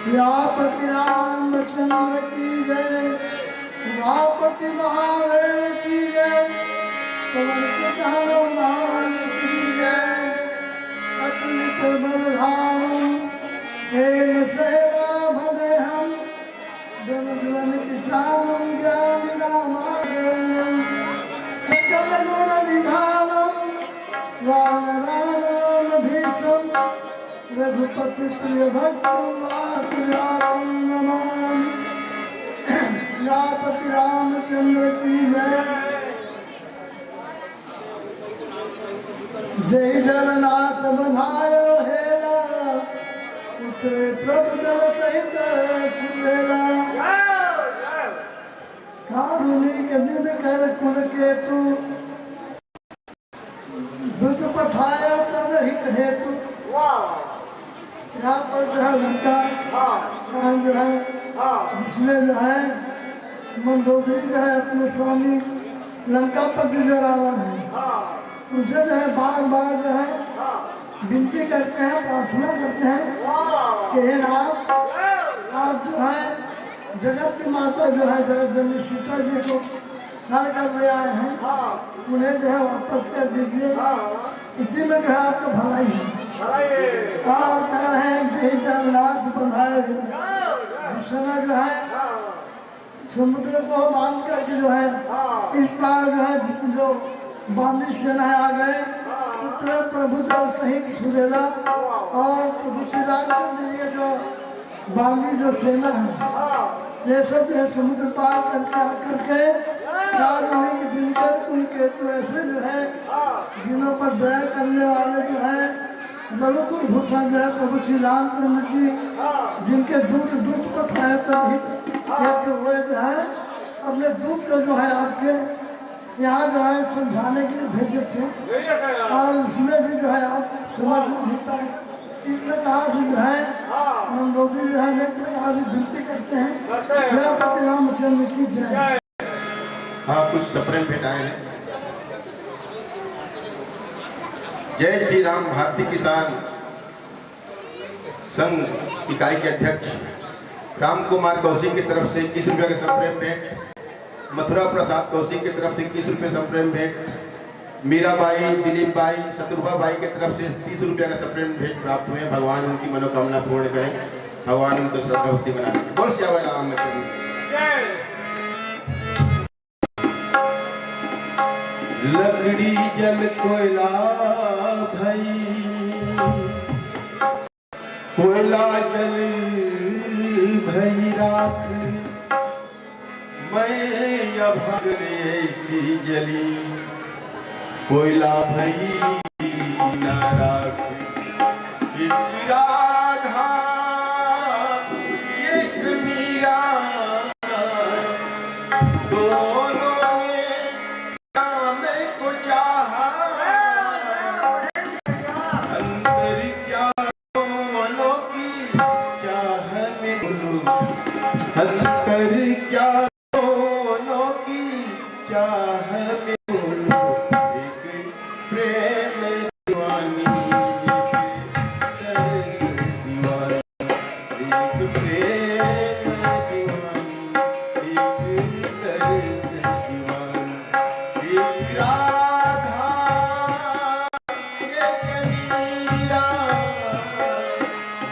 व्यापति रामचंद्र की जय, व्यापति महादेव की जय, पवन हनुमान की जय। अतुलित बलधाम हेम सेवा भजे हम, जीवन किसानम ज्ञानिनामागम्यं सकल गुण निधानम वानराणामधीशं रघुपति प्रिय भक्तं वासुदेवं नमामि। सियापति रामचंद्र की जय। जय जगन्नाथ बधायो हेला उतरे प्रभु जल सहित सुरेला। कारुणिक दिन कर कुल के तू दुख पठाया तब हित हेतु। यहाँ पर जो है उनका काम जो है जिसमें जो है मंदोदरी जो है अपने स्वामी लंका पर गुजर रहा है उसे जो है बार बार जो है विनती करते हैं प्रार्थना करते हैं कि हे नाथ आप जो है जगत की माता जो है जगत जननी सीता जी को घर कर ले आए हैं उन्हें जो है वापस कर दीजिए इसी में जो है आपका भलाई है। और कह रहे हैं जय जगन्नाथ बधाए जिस समय जो है समुद्र को बांध करके जो है इस पार जो है जो बामी सेनाएं आ गए उत्तर प्रभु दल सहित सुरेला और प्रभु श्री रामचंद्र जी के जो बामी जो सेना है ये सब जो है समुद्र पार करके आकर के दिनकर उनके तो ऐसे जो है जिनों पर दया करने वाले जो है दरुकुल भूषण जो है प्रभु श्री रामचंद्र जी जिनके दूध दूध पर खाए तभी हुए जो है अपने दूध को जो है आपके यहाँ जो है समझाने के लिए भेजे थे और उसमें भी जो है आप समझ नहीं सकता है इसने कहा जो है मंदोदरी जो है आज विनती करते हैं सियापति रामचंद्र की जय। हाँ कुछ सप्रेम भेटाए हैं। जय श्री राम भारतीय किसान संघ इकाई के अध्यक्ष राम कुमार कौशिक की तरफ से 21 रुपये के सप्रेम भेंट, मथुरा प्रसाद कौशिक की तरफ से 21 रुपये सप्रेम भेंट, मीराबाई, दिलीप बाई, शत्रुभा बाई की तरफ से 30 रुपये का सप्रेम भेंट प्राप्त हुए। भगवान उनकी मनोकामना पूर्ण करें, भगवान उनको श्रद्धा भक्ति बनाए। बोल श्यावर रामचंद्र। लकड़ी जल कोयला भई, कोयला जल भई राख, मैं अभाग ऐसी जली, कोयला भई न राख। एक राधा एक मीरा दोनों में श्याम को चाहा, अंदर क्या दोनों की चाह में बोलो, अंदर क्या दोनों की चाह में बोलो। एक प्रेम दीवानी, एक तरस दीवानी, एक प्रेम दीवानी, एक तरस दीवानी। एक राधा एक मीरा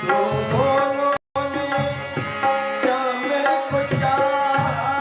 दोनों में श्याम को चाहा,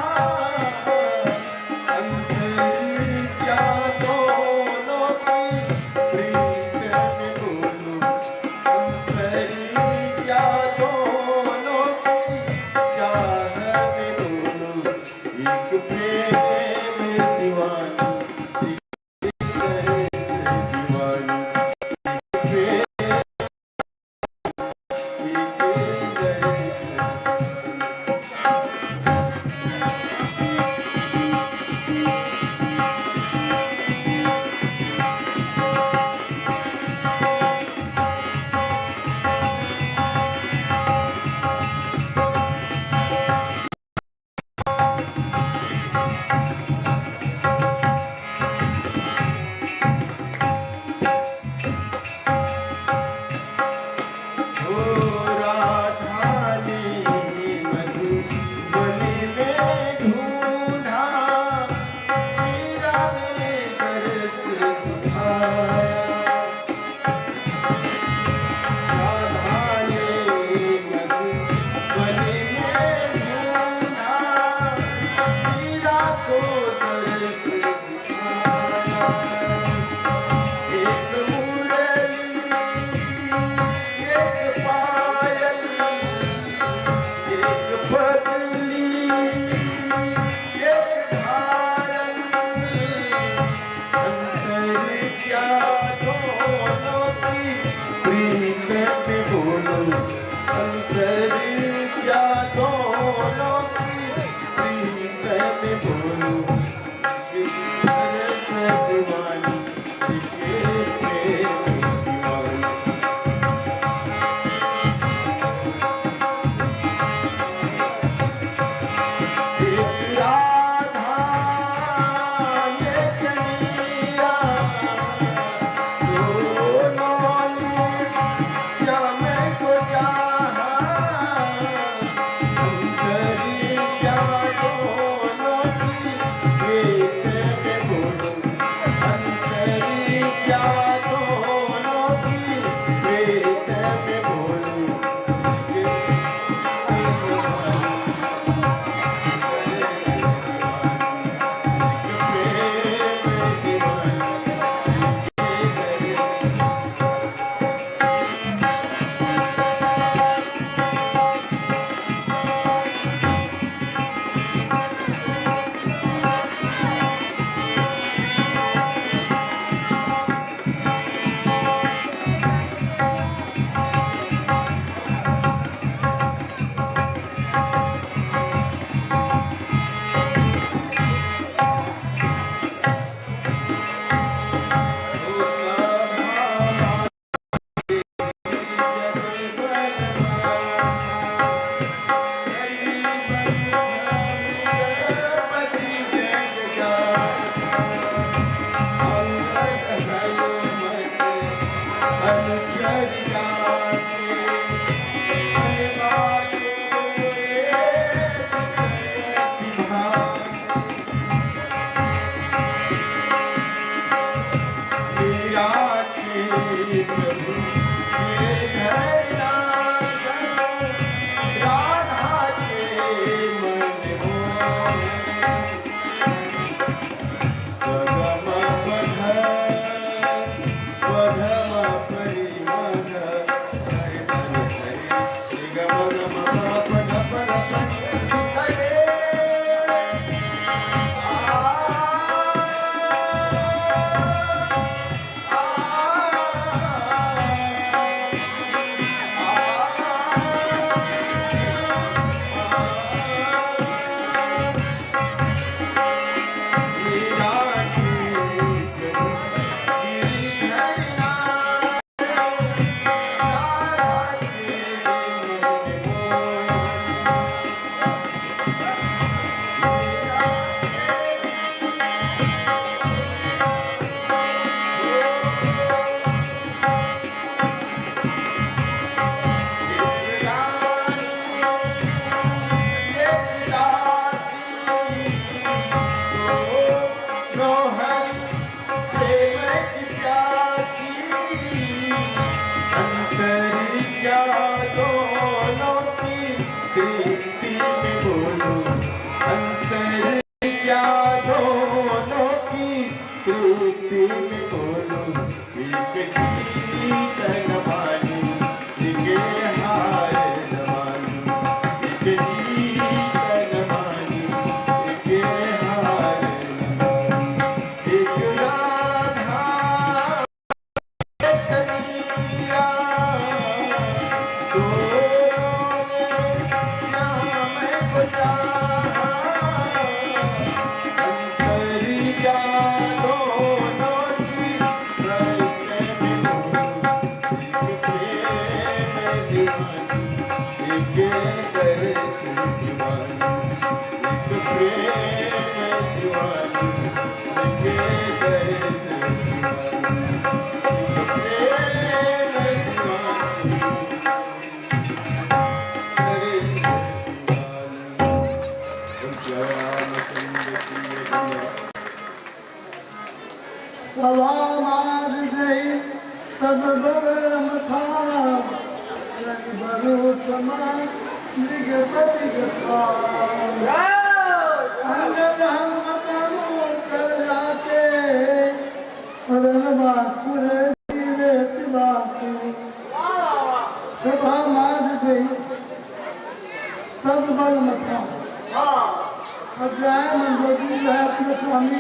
अपने स्वामी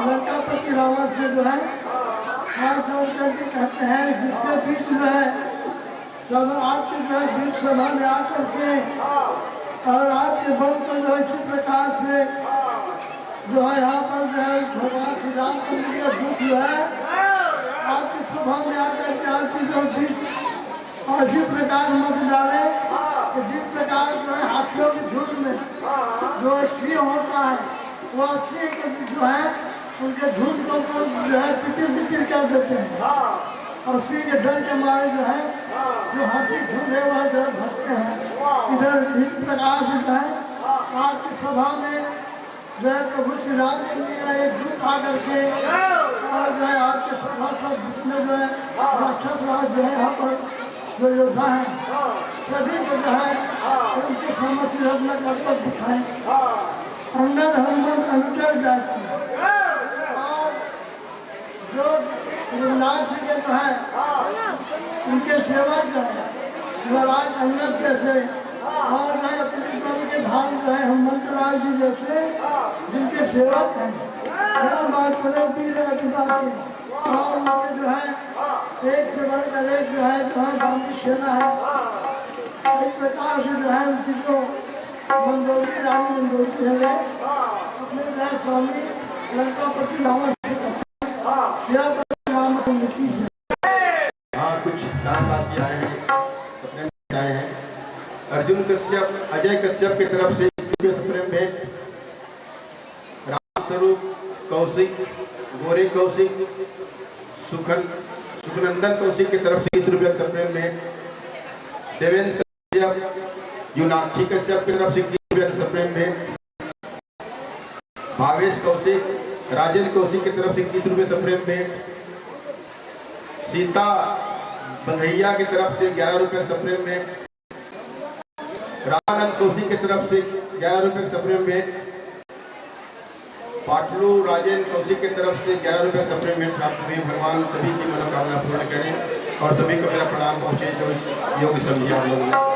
लंकापति रावण से जो है हाथ जोड़ करके कहते हैं जिसके बीच जो है चलो आपके जो है बीच सभा में आकर के और आपके बल को जो है इसी प्रकार से जो है यहाँ पर जो है भगवान श्री रामचंद्र का दुख जो है आपकी सभा में आकर के आपकी जो बीच और इसी प्रकार मत डाले कि जिस प्रकार जो है हाथियों के झुंड में जो सिंह होता है वह सिंह को जो है उनके झुंड को जो है तितिर कर देते हैं और सिंह के डर के मारे जो है जो हाथी झुंड है वह जो है भटके हैं। इधर इस प्रकार से जो है आपकी सभा में जो है प्रभु श्री राम के लिए एक दूत आकर के और जो है आपके सभा सब जितने जो है राक्षस राज जो है यहाँ पर जो योद्धा है सभी को जो है उनके समक्ष अपना कर्तव्य दिखाएं। अंगद हनुमत अनुचर जाति और जो रघुनाथ जी के जो है उनके सेवा जो है युवराज अंगद जैसे और जो है अपने प्रभु के धाम जो है हनुमंत लाल जी जैसे जिनके सेवक हैं यह बात बड़े पीर अधिकारी और उनके जो है एक से बढ़कर एक जो है गाँव की सेना है। इस प्रकार से जो है उनकी जो मंदोदरी रानी मंदोदरी है वे अपने जो है स्वामी लंकापति रावण हाँ कुछ दान राशि आए हैं अपने आए हैं। अर्जुन कश्यप अजय कश्यप की तरफ से प्रेम भेंट राम स्वरूप कौशिक गोरे कौशिक सुखनंदन कौशिक की तरफ से 20 रुपये सप्रेम भेंट देवेंद्र कश्यप युनाक्षी कश्यप की तरफ से 20 रुपये सप्रेम भेंट भावेश कौशिक राजेंद्र कौशिक की तरफ से 21 रुपये सप्रेम भेंट सीता बंधैया की तरफ से 11 रुपये सप्रेम भेंट रामानंद कौशिक की तरफ से 11 रुपये सप्रेम भेंट पाटलू राजेंद्र कौशिक की तरफ से 11 रुपये सप्रेम भेंट प्राप्त हुई। भगवान सभी की मनोकामना पूर्ण करें और सभी को मेरा प्रणाम पहुंचे जो इस योग समझे हम लोग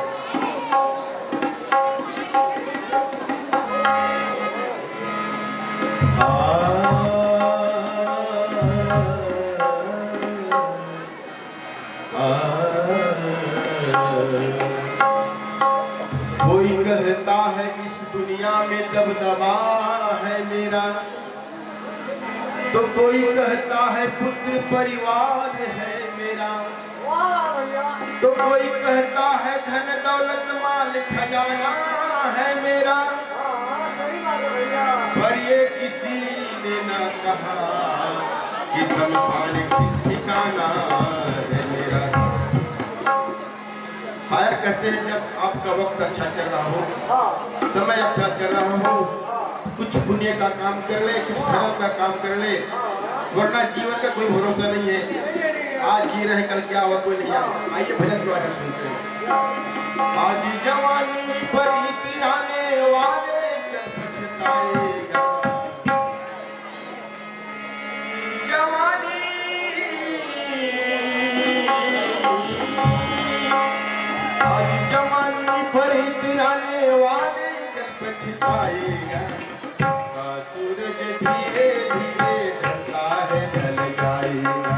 कोई कहता है इस दुनिया में दबदबा है मेरा तो कोई कहता है पुत्र परिवार है मेरा तो कोई कहता है धन दौलत माल खजाना है मेरा पर ये किसी ने ना कहा कि शमशान ठिकाना है मेरा। शायर कहते हैं जब आपका वक्त अच्छा चल रहा हो समय अच्छा चल रहा हो कुछ पुण्य का काम कर ले कुछ धर्म का काम कर ले वरना जीवन का कोई भरोसा नहीं है। आज जी रहे कल क्या हुआ कोई नहीं जानता। आइए भजन के बारे में सुनते हैं। आज जवानी पर इतराने वाले कल पछताएगा जवानी आज जवानी पर इतराने वाले कल पछताएगा सूरज धीरे धीरे ढलता है ढल जाएगा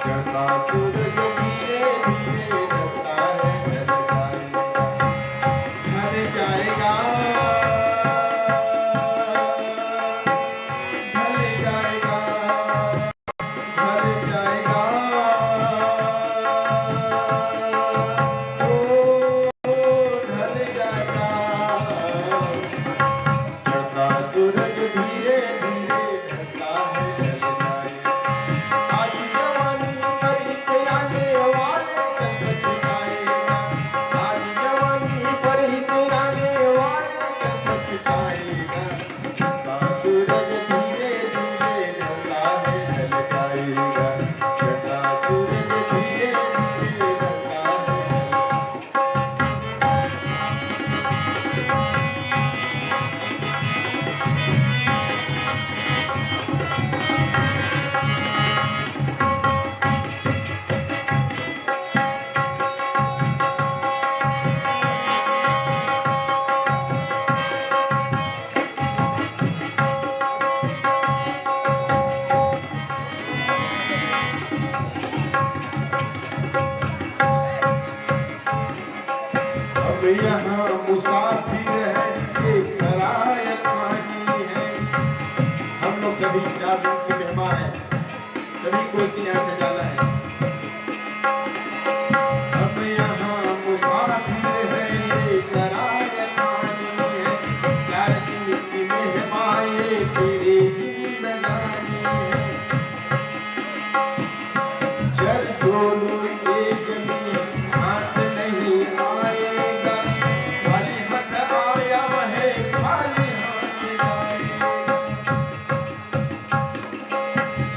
चढ़ता सूरज धीरे धीरे ढलता है ढल जाएगा ढल जाएगा सभी को एक दिन यहाँ से जाना है। अब यहाँ मुसाफिर है ये सराय खानी है, 4 दिन की मेहमाए तेरी जिंदगानी है। चल दोनों एक में हाथ नहीं आएगा, खाली हाथ आया है खाली हाथ आएगा।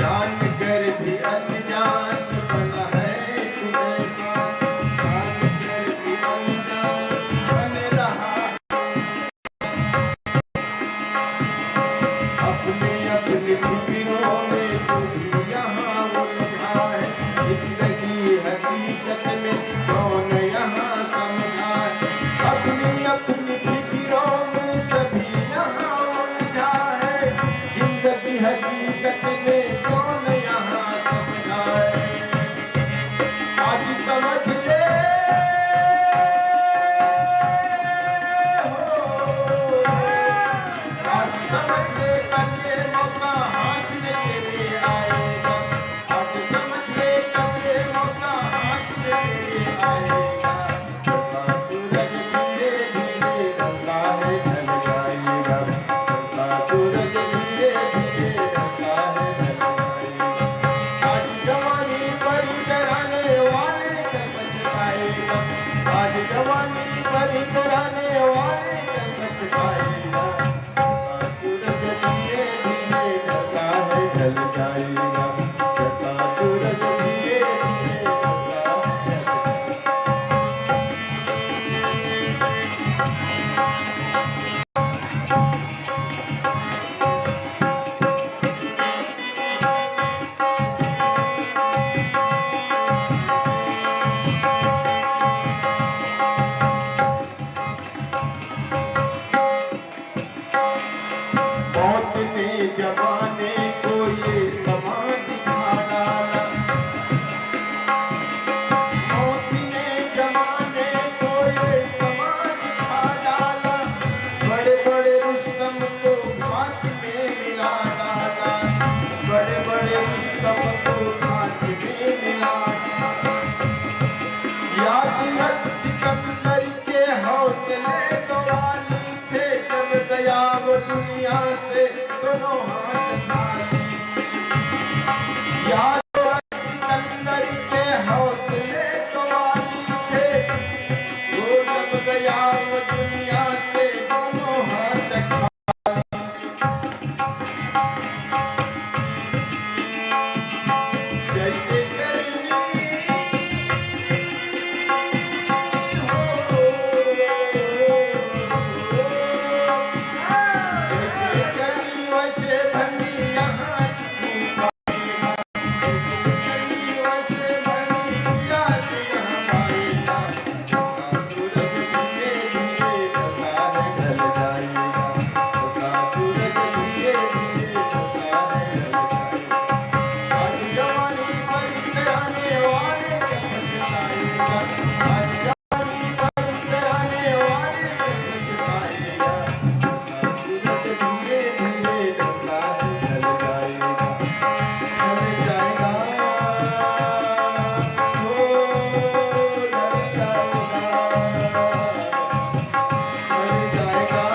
जान कर भी अनजान बना है तुम्हें साथ, जान कर भी अनजान बन रहा। अपने अपने फिक्रों में तू भी यहाँ उलझा है, जिंदगी हकीकत में कौन यहाँ समझा है। अपनी अपनी फिक्रों में सभी यहाँ उलझा है, जिंदगी हकीकत में कौन यहाँ समझा है। आज समझ ले आज समझ ले कल ये मौका हाथ में तेरे आएगा, आज समझ ले कल ये मौका हाथ में तेरे आएगा। चलता सूरज धीरे धीरे ढलता है ढल जाएगा, चलता सूरज धीरे धीरे ढलता है ढल जाएगा। आज जवानी पर कराने वाले कल पछताएगा, आज जवानी पर कराने वाले कल पछताएगा। सूरज धीरे धीरे ढलता है ढल जाएगा, चलता सूरज धीरे धीरे ढलता है ढल जाएगा। मौत ने जमाने को ये समा दिखा डाला, मौत ने जमाने को ये समा दिखा डाला। बड़े बड़े रुस्तम को खाक में मिला डाला, बड़े बड़े रुस्तम को खाक में मिला डाला। याद रख सिकंदर के हौसले गवाली थे, जब गया वो दुनिया से दोनों हाथ खाली। याद रख सिकंदर के हौसले गवाली थे, वो जब गया वो दुनिया से दोनों हाथ खाली। जैसे गर्मी जैसे चली वैसे बनी यहाँ की पाएगा, जैसे चली वैसे बनी याद यहाँ पाएगा। चलता सूरज धीरे धीरे ढलता है ढल जाएगा, चलता सूरज धीरे धीरे ढलता है ढल जाएगा। आज जवानी पर कराने वाले कल पछताएगा, आज जवानी पर कराने वाले कल पछताएगा। चलता सूरज धीरे धीरे ढलता है ढल जाएगा, ढल जाएगा, ओ ढल जाएगा, ढल जाएगा,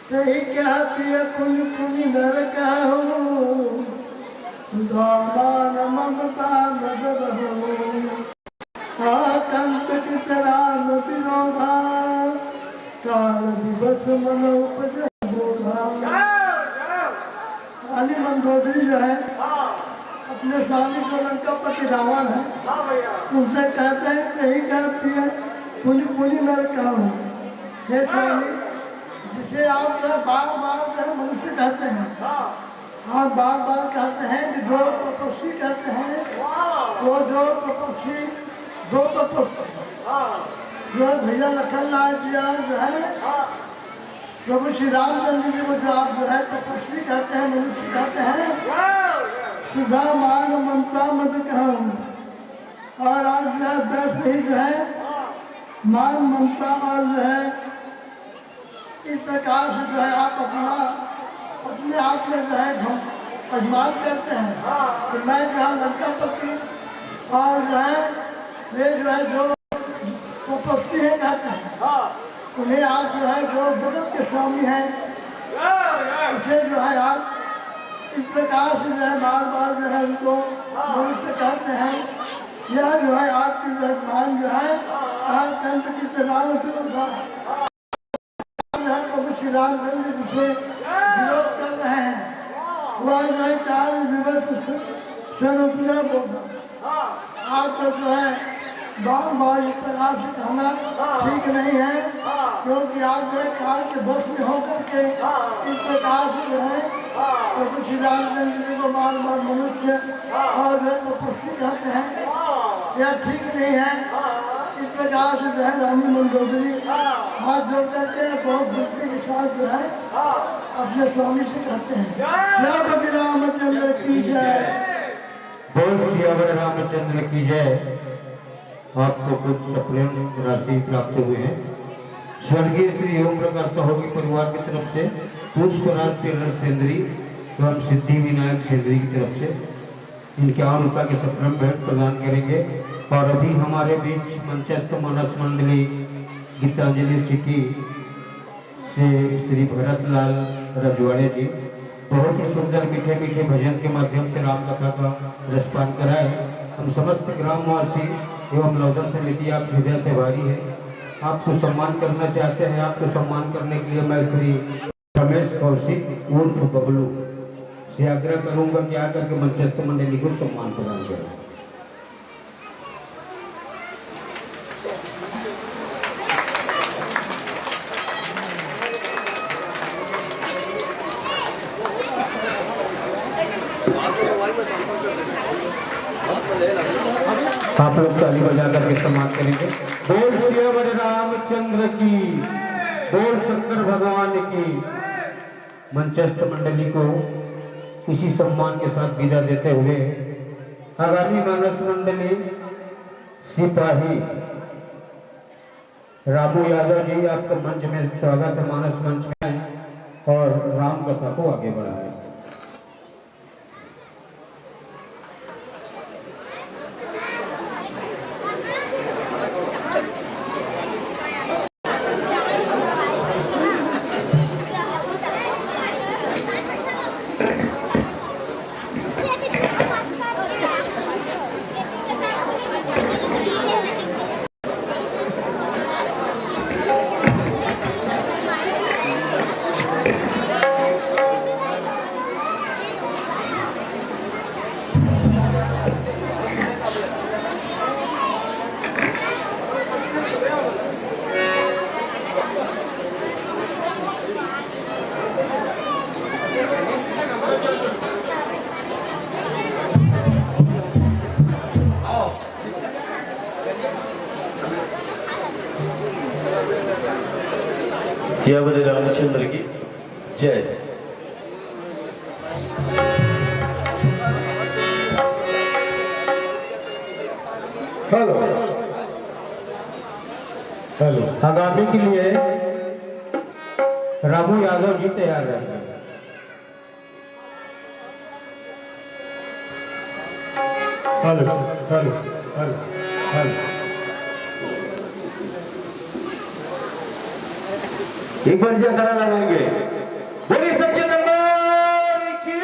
सही कहती है कुल कुल नर कहूँ, दामान ममता मदद हो। कंत की तरह न विरोधा, काल दिवस मन उपज बोधा। रानी मंदोदरी जो है अपने स्वामी को लंकापति रावण है, उनसे कहते हैं सही कहती है पुनि पुनि नर कहूँ। हे स्वामी, जिसे आप जो बार बार जो है मनुष्य कहते हैं, आप बार बार कहते हैं कि जो तपस्वी कहते हैं, वो जो तपस्वी दो तपस्वी जो है भैया लखन लाल जी आज जो है प्रभु श्री रामचंद्र जी को जो आप जो है तपस्वी कहते हैं, मनुष्य कहते हैं, सुधा मान ममता मत कहूँ। और आज जो है वैसे ही जो है मान ममता और जो है इस प्रकार से जो है आप अपने आप में जो है अभिमान करते हैं कि मैं जो है लंकापति और जो है वे जो है जो तपस्वी है कहते हैं, उन्हें आप जो है जो जगत के स्वामी हैं उसे जो है आप इस प्रकार से जो है बार बार जो है उनको मनुष्य कहते हैं। यह जो है आपकी जो है मान जो है कंत की नाम से प्रभु श्री रामचंद्र जी से विरोध कर रहे हैं। वह जो है कार्य विवश स्वरूपिया बोलता आपको जो है बार बार इस प्रकार से कहना ठीक नहीं है, क्योंकि आप जो है काल के बस में होकर के इस प्रकार से जो है प्रभु श्री रामचंद्र जी को बार बार मनुष्य और जो है तपस्वी कहते हैं, यह ठीक नहीं है। इस प्रकार से जो है रानी मंदोदरी हाथ जोड़ करके बहुत भक्ति के साथ जो है अपने स्वामी से कहते हैं, श्री रामचंद्र की जय। बोल श्री रामचंद्र की जय। आपको कुछ सप्रेम राशि प्राप्त हुए हैं। स्वर्गीय श्री ओम प्रकाश सहोगी परिवार की तरफ से पुष्पराज टेलर सेंद्री एवं सिद्धि विनायक सेंद्री की तरफ से इनके 51 रुपये के सप्रेम भेंट प्रदान करेंगे। और अभी हमारे बीच मंचस्थ मानस मंडली गीतांजलि सिटी से श्री भरत लाल रजवाड़े जी बहुत ही सुंदर मीठे मीठे भजन के माध्यम से राम कथा का रसपान कराए। हम समस्त ग्रामवासी एवं लौदन समिति आप हृदय से भारी है, आपको सम्मान करना चाहते हैं। आपको सम्मान करने के लिए मैं श्री रमेश कौशिक उर्फ बबलू से आग्रह करूंगा कि आकर के मंचस्थ मंडली को सम्मान प्रदान करें। आप लोग ताली बजा करके सम्मान करेंगे। बोल श्री रामचंद्र की, बोल शंकर भगवान की। मंचस्थ मंडली को इसी सम्मान के साथ विदा देते हुए आगामी मानस मंडली सिपाही रामू यादव जी, आपका मंच में स्वागत है। मानस मंच में और राम कथा को आगे बढ़ाएं। श्री रामचंद्र की जय। Hello hello. आगामी के लिए रामू यादव जी तैयार रहेंगे। Hello hello hello hello. एक बार जयकारा लगाएंगे। बोलिए सच्चे दरबार की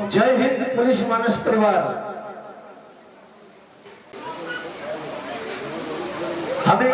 जय हिंद। पुलिस मानस परिवार हमें